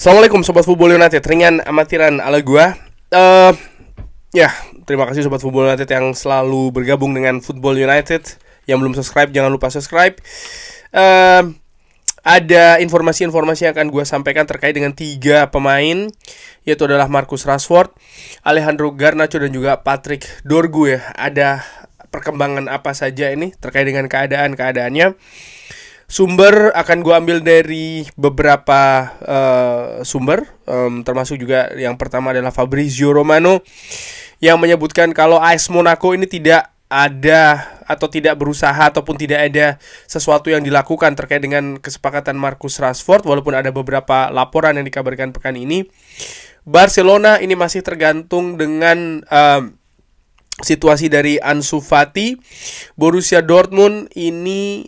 Assalamualaikum Sobat Football United, ringan amatiran ala gua. Ya, terima kasih Sobat Football United yang selalu bergabung dengan Football United. Yang belum subscribe, jangan lupa subscribe. Ada informasi-informasi yang akan gua sampaikan terkait dengan 3 pemain, yaitu adalah Marcus Rashford, Alejandro Garnacho, dan juga Patrick Dorgu ya. Ada perkembangan apa saja ini terkait dengan keadaannya. Sumber akan gue ambil dari beberapa sumber, termasuk juga yang pertama adalah Fabrizio Romano yang menyebutkan kalau AS Monaco ini tidak ada atau tidak berusaha ataupun tidak ada sesuatu yang dilakukan terkait dengan kesepakatan Marcus Rashford, walaupun ada beberapa laporan yang dikabarkan pekan ini. Barcelona ini masih tergantung dengan situasi dari Ansu Fati. Borussia Dortmund ini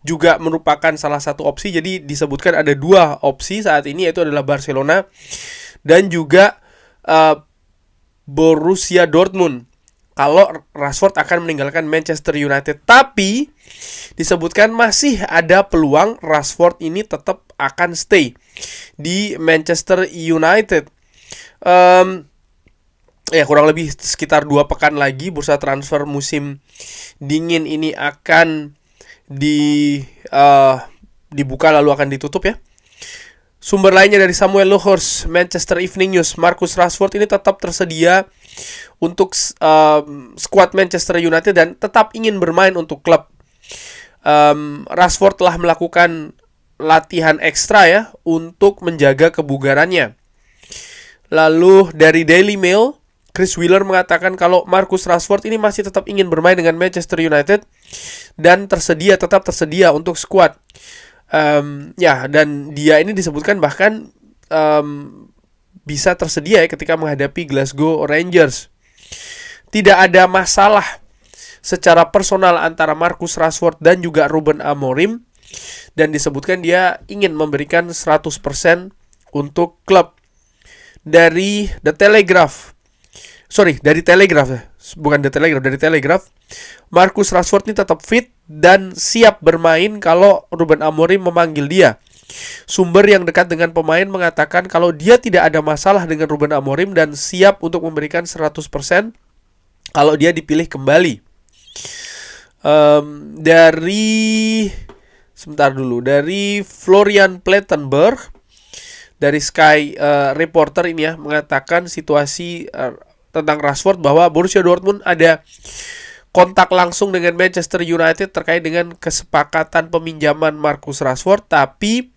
juga merupakan salah satu opsi. Jadi disebutkan ada 2 opsi saat ini, yaitu adalah Barcelona dan juga Borussia Dortmund kalau Rashford akan meninggalkan Manchester United. Tapi disebutkan masih ada peluang Rashford ini tetap akan stay di Manchester United. Ya, kurang lebih sekitar 2 pekan lagi bursa transfer musim dingin ini akan dibuka lalu akan ditutup ya. Sumber lainnya dari Samuel Luhrs, Manchester Evening News, Marcus Rashford ini tetap tersedia untuk skuad Manchester United dan tetap ingin bermain untuk klub. Rashford telah melakukan latihan ekstra ya untuk menjaga kebugarannya. Lalu dari Daily Mail, Chris Wheeler mengatakan kalau Marcus Rashford ini masih tetap ingin bermain dengan Manchester United dan tetap tersedia untuk skuad. Ya, dan dia ini disebutkan bahkan bisa tersedia ya ketika menghadapi Glasgow Rangers. Tidak ada masalah secara personal antara Marcus Rashford dan juga Ruben Amorim, dan disebutkan dia ingin memberikan 100% untuk klub. Dari Telegraph, Marcus Rashford ini tetap fit dan siap bermain kalau Ruben Amorim memanggil dia. Sumber yang dekat dengan pemain mengatakan kalau dia tidak ada masalah dengan Ruben Amorim dan siap untuk memberikan 100% kalau dia dipilih kembali. Dari Florian Plettenberg dari Sky Reporter ini ya mengatakan situasi tentang Rashford bahwa Borussia Dortmund ada kontak langsung dengan Manchester United terkait dengan kesepakatan peminjaman Marcus Rashford, tapi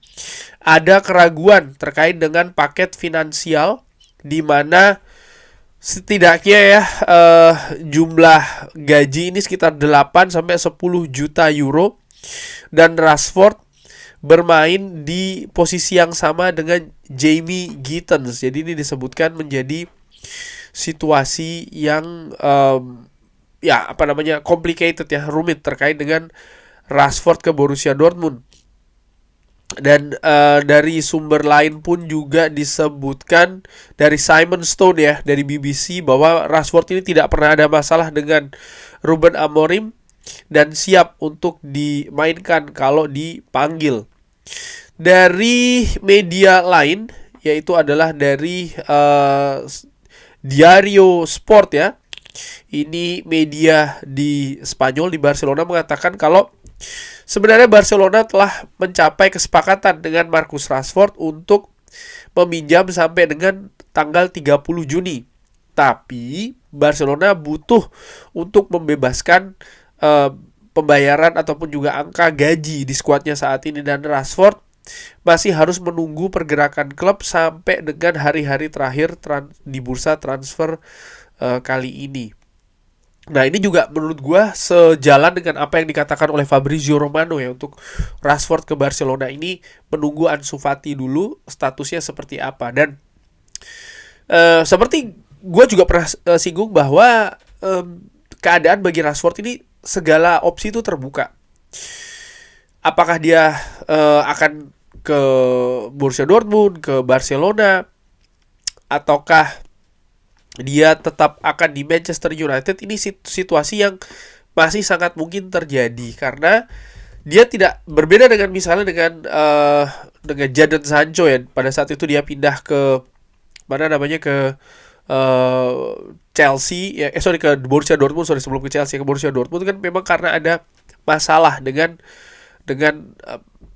ada keraguan terkait dengan paket finansial di mana setidaknya ya jumlah gaji ini sekitar 8 sampai 10 juta euro dan Rashford bermain di posisi yang sama dengan Jamie Gittens. Jadi ini disebutkan menjadi situasi yang complicated ya, rumit terkait dengan Rashford ke Borussia Dortmund. Dan dari sumber lain pun juga disebutkan dari Simon Stone ya dari BBC bahwa Rashford ini tidak pernah ada masalah dengan Ruben Amorim dan siap untuk dimainkan kalau dipanggil. Dari media lain yaitu adalah dari Diario Sport ya. Ini media di Spanyol, di Barcelona, mengatakan kalau sebenarnya Barcelona telah mencapai kesepakatan dengan Marcus Rashford untuk meminjam sampai dengan tanggal 30 Juni. Tapi Barcelona butuh untuk membebaskan pembayaran ataupun juga angka gaji di skuadnya saat ini, dan Rashford masih harus menunggu pergerakan klub sampai dengan hari-hari terakhir di bursa transfer kali ini. Nah, ini juga menurut gue sejalan dengan apa yang dikatakan oleh Fabrizio Romano ya, untuk Rashford ke Barcelona ini menunggu Ansu Fati dulu statusnya seperti apa. Dan seperti gue juga pernah singgung bahwa keadaan bagi Rashford ini segala opsi itu terbuka. Apakah dia akan ke Borussia Dortmund, ke Barcelona, ataukah dia tetap akan di Manchester United? Ini situasi yang masih sangat mungkin terjadi karena dia tidak berbeda dengan misalnya dengan Jadon Sancho ya. Pada saat itu dia pindah ke mana namanya, ke Chelsea ya, ke Borussia Dortmund, sebelum ke Chelsea ke Borussia Dortmund kan memang karena ada masalah dengan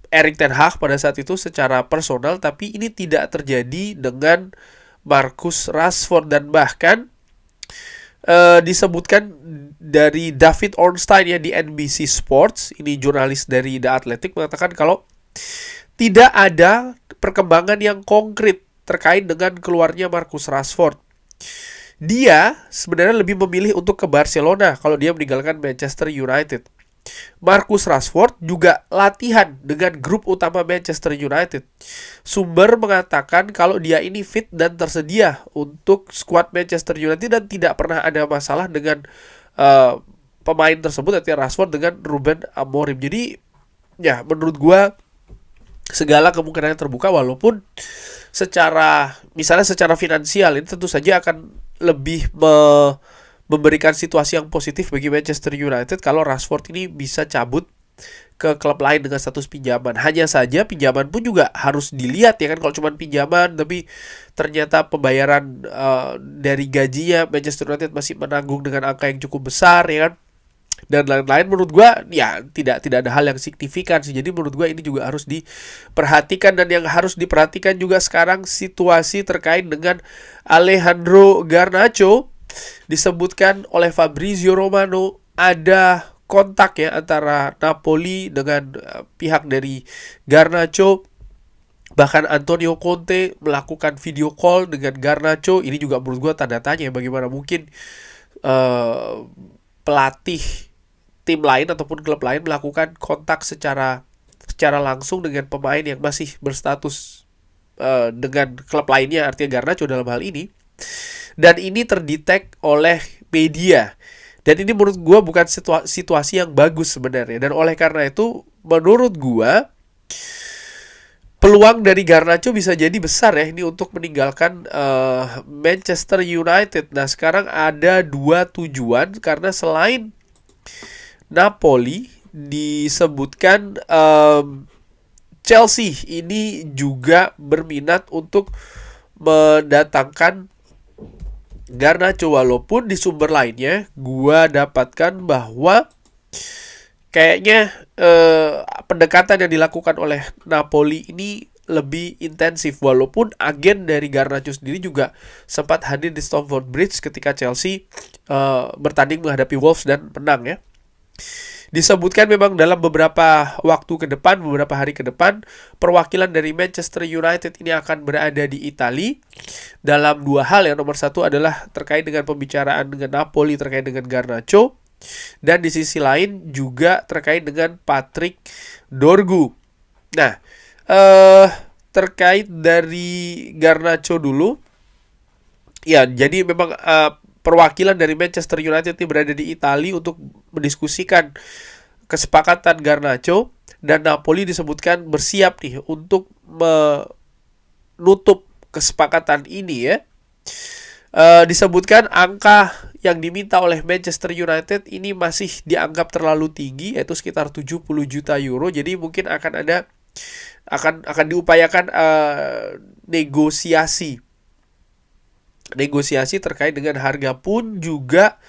Erik ten Hag pada saat itu secara personal, tapi ini tidak terjadi dengan Marcus Rashford. Dan bahkan disebutkan dari David Ornstein ya di NBC Sports, ini jurnalis dari The Athletic, mengatakan kalau tidak ada perkembangan yang konkret terkait dengan keluarnya Marcus Rashford. Dia sebenarnya lebih memilih untuk ke Barcelona kalau dia meninggalkan Manchester United. Marcus Rashford juga latihan dengan grup utama Manchester United. Sumber mengatakan kalau dia ini fit dan tersedia untuk skuad Manchester United dan tidak pernah ada masalah dengan pemain tersebut, artinya Rashford, dengan Ruben Amorim. Jadi ya menurut gua segala kemungkinan terbuka, walaupun misalnya secara finansial ini tentu saja akan lebih memberikan situasi yang positif bagi Manchester United kalau Rashford ini bisa cabut ke klub lain dengan status pinjaman. Hanya saja pinjaman pun juga harus dilihat ya kan, kalau cuma pinjaman tapi ternyata pembayaran dari gajinya Manchester United masih menanggung dengan angka yang cukup besar ya kan, dan lain-lain, menurut gua ya tidak ada hal yang signifikan sih. Jadi menurut gua ini juga harus diperhatikan. Dan yang harus diperhatikan juga sekarang situasi terkait dengan Alejandro Garnacho. Disebutkan oleh Fabrizio Romano ada kontak ya antara Napoli dengan pihak dari Garnacho. Bahkan Antonio Conte melakukan video call dengan Garnacho. Ini juga menurut gue tanda tanya bagaimana mungkin pelatih tim lain ataupun klub lain melakukan kontak secara langsung dengan pemain yang masih berstatus dengan klub lainnya, artinya Garnacho dalam hal ini. Dan ini terdetek oleh media. Dan ini menurut gue bukan situasi yang bagus sebenarnya. Dan oleh karena itu menurut gue peluang dari Garnacho bisa jadi besar ya ini untuk meninggalkan Manchester United. Nah sekarang ada dua tujuan, karena selain Napoli disebutkan Chelsea ini juga berminat untuk mendatangkan Garnacho, walaupun di sumber lainnya gua dapatkan bahwa kayaknya pendekatan yang dilakukan oleh Napoli ini lebih intensif, walaupun agen dari Garnacho sendiri juga sempat hadir di Stamford Bridge ketika Chelsea bertanding menghadapi Wolves dan menang ya. Disebutkan memang dalam beberapa hari ke depan, perwakilan dari Manchester United ini akan berada di Italia dalam dua hal. Yang nomor satu adalah terkait dengan pembicaraan dengan Napoli terkait dengan Garnacho, dan di sisi lain juga terkait dengan Patrick Dorgu. Nah, terkait dari Garnacho dulu, ya jadi memang perwakilan dari Manchester United ini berada di Italia untuk mendiskusikan kesepakatan Garnacho, dan Napoli disebutkan bersiap nih untuk menutup kesepakatan ini ya. Disebutkan angka yang diminta oleh Manchester United ini masih dianggap terlalu tinggi, yaitu sekitar 70 juta euro. Jadi mungkin akan diupayakan negosiasi terkait dengan harga pun juga.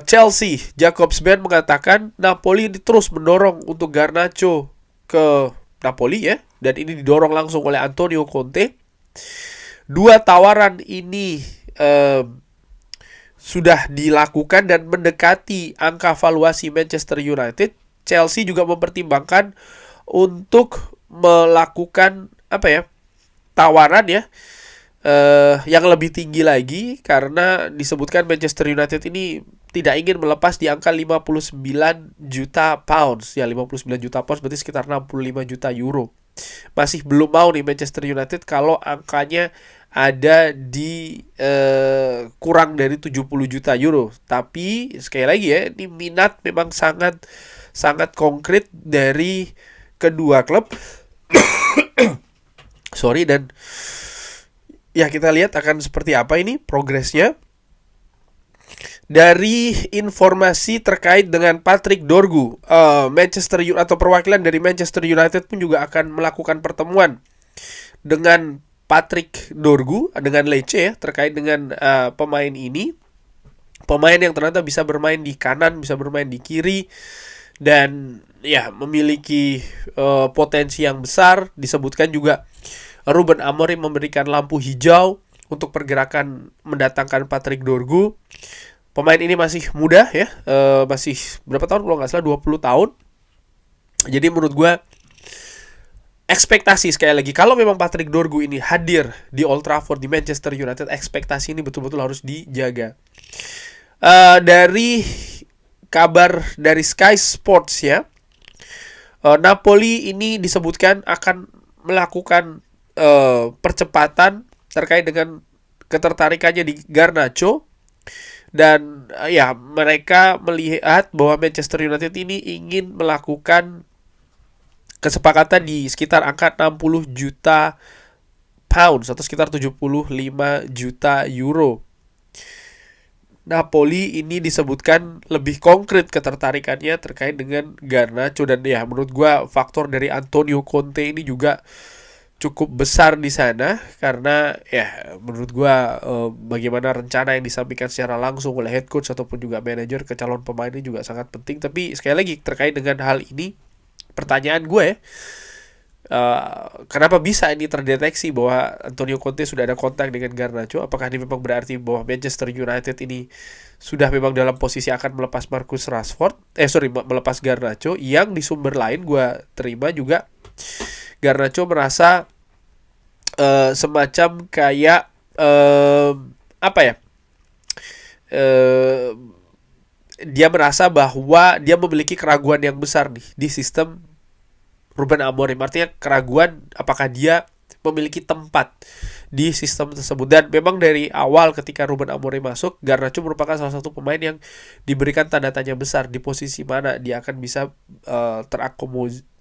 Chelsea, Jakobsman mengatakan Napoli terus mendorong untuk Garnacho ke Napoli ya, dan ini didorong langsung oleh Antonio Conte. Dua tawaran ini sudah dilakukan dan mendekati angka valuasi Manchester United. Chelsea juga mempertimbangkan untuk melakukan tawaran ya yang lebih tinggi lagi, karena disebutkan Manchester United ini tidak ingin melepas di angka 59 juta pounds. Ya 59 juta pounds berarti sekitar 65 juta euro. Masih belum mau nih Manchester United kalau angkanya ada di kurang dari 70 juta euro. Tapi sekali lagi ya, ini minat memang sangat konkret dari kedua klub. Dan ya kita lihat akan seperti apa ini progresnya. Dari informasi terkait dengan Patrick Dorgu, Manchester United atau perwakilan dari Manchester United pun juga akan melakukan pertemuan dengan Patrick Dorgu dengan Lecce ya, terkait dengan pemain ini. Pemain yang ternyata bisa bermain di kanan, bisa bermain di kiri, dan ya memiliki potensi yang besar. Disebutkan juga Ruben Amorim memberikan lampu hijau untuk pergerakan mendatangkan Patrick Dorgu. Pemain ini masih muda ya, masih berapa tahun kalau nggak salah 20 tahun. Jadi menurut gue ekspektasi sekali lagi, kalau memang Patrick Dorgu ini hadir di Old Trafford di Manchester United, ekspektasi ini betul-betul harus dijaga. Dari kabar dari Sky Sports ya, Napoli ini disebutkan akan melakukan percepatan terkait dengan ketertarikannya di Garnacho. Dan ya mereka melihat bahwa Manchester United ini ingin melakukan kesepakatan di sekitar angka 60 juta pounds atau sekitar 75 juta euro. Napoli ini disebutkan lebih konkret ketertarikannya terkait dengan Garnacho, dan ya menurut gua faktor dari Antonio Conte ini juga cukup besar di sana, karena ya menurut gua bagaimana rencana yang disampaikan secara langsung oleh head coach ataupun juga manajer ke calon pemain ini juga sangat penting. Tapi sekali lagi terkait dengan hal ini, pertanyaan gue ya, kenapa bisa ini terdeteksi bahwa Antonio Conte sudah ada kontak dengan Garnacho? Apakah ini memang berarti bahwa Manchester United ini sudah memang dalam posisi akan melepas Marcus Rashford? Melepas Garnacho. Yang di sumber lain gue terima juga, Garnacho merasa semacam kayak dia merasa bahwa dia memiliki keraguan yang besar nih di sistem Ruben Amorim. Artinya keraguan apakah dia memiliki tempat di sistem tersebut. Dan memang dari awal ketika Ruben Amorim masuk, Garnacho merupakan salah satu pemain yang diberikan tanda tanya besar di posisi mana dia akan bisa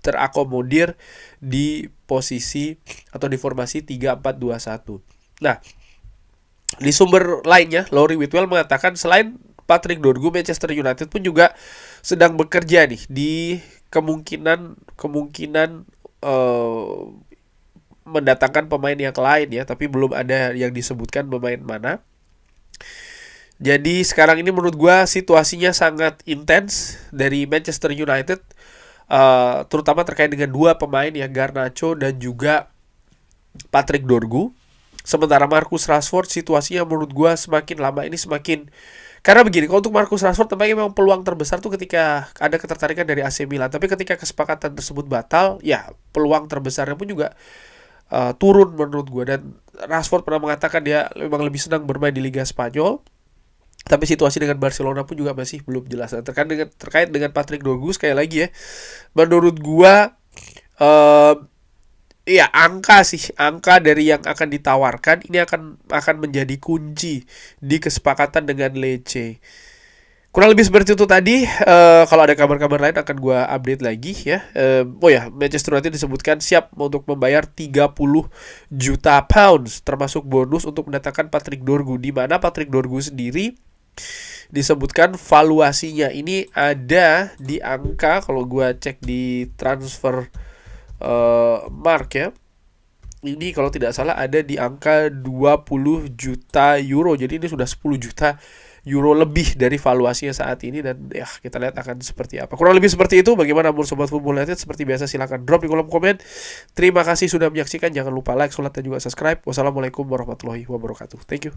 terakomodir di posisi atau di formasi 3-4-2-1. Nah, di sumber lainnya, Laurie Whitwell mengatakan selain Patrick Dorgu, Manchester United pun juga sedang bekerja nih di kemungkinan mendatangkan pemain yang lain ya, tapi belum ada yang disebutkan pemain mana. Jadi sekarang ini menurut gue situasinya sangat intens dari Manchester United, terutama terkait dengan dua pemain ya, Garnacho dan juga Patrick Dorgu. Sementara Marcus Rashford situasinya menurut gue semakin lama ini semakin, karena begini, kalau untuk Marcus Rashford tampaknya memang peluang terbesar tuh ketika ada ketertarikan dari AC Milan. Tapi ketika kesepakatan tersebut batal, ya peluang terbesarnya pun juga turun menurut gue. Dan Rashford pernah mengatakan dia memang lebih senang bermain di Liga Spanyol. Tapi situasi dengan Barcelona pun juga masih belum jelas. Dan terkait dengan Patrick Dorgu, sekali lagi ya, menurut gue ya angka dari yang akan ditawarkan ini akan menjadi kunci di kesepakatan dengan Lecce. Kurang lebih seperti itu tadi. Kalau ada kabar-kabar lain akan gue update lagi ya. Manchester United disebutkan siap untuk membayar 30 juta pounds termasuk bonus untuk mendatangkan Patrick Dorgu, di mana Patrick Dorgu sendiri disebutkan valuasinya ini ada di angka, kalau gue cek di transfer mark ya, ini kalau tidak salah ada di angka 20 juta euro. Jadi ini sudah 10 juta euro lebih dari valuasinya saat ini. Dan ya kita lihat akan seperti apa. Kurang lebih seperti itu. Bagaimana menurut Sobat Football United? Seperti biasa silahkan drop di kolom komen. Terima kasih sudah menyaksikan. Jangan lupa like, share, dan juga subscribe. Wassalamualaikum warahmatullahi wabarakatuh. Thank you.